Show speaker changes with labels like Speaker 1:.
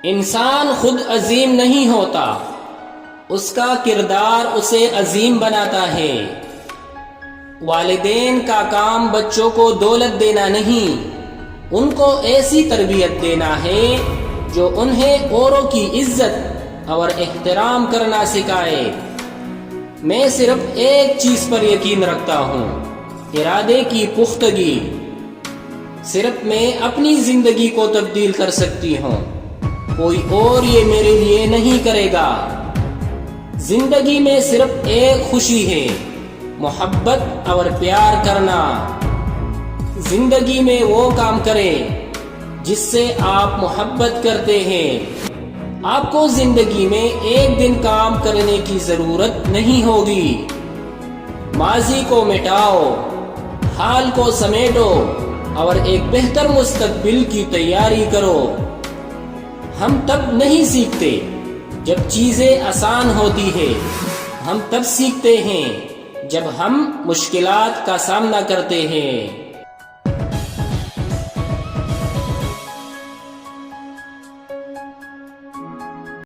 Speaker 1: انسان خود عظیم نہیں ہوتا، اس کا کردار اسے عظیم بناتا ہے۔ والدین کا کام بچوں کو دولت دینا نہیں، ان کو ایسی تربیت دینا ہے جو انہیں اوروں کی عزت اور احترام کرنا سکھائے۔ میں صرف ایک چیز پر یقین رکھتا ہوں، ارادے کی پختگی۔ صرف میں اپنی زندگی کو تبدیل کر سکتی ہوں، کوئی اور یہ میرے لیے نہیں کرے گا۔ زندگی میں صرف ایک خوشی ہے، محبت اور پیار کرنا۔ زندگی میں وہ کام کریں جس سے آپ محبت کرتے ہیں۔ آپ کو زندگی میں ایک دن کام کرنے کی ضرورت نہیں ہوگی۔ ماضی کو مٹاؤ، حال کو سمیٹو اور ایک بہتر مستقبل کی تیاری کرو۔ ہم تب نہیں سیکھتے جب چیزیں آسان ہوتی ہیں، ہم تب سیکھتے ہیں جب ہم مشکلات کا سامنا کرتے ہیں۔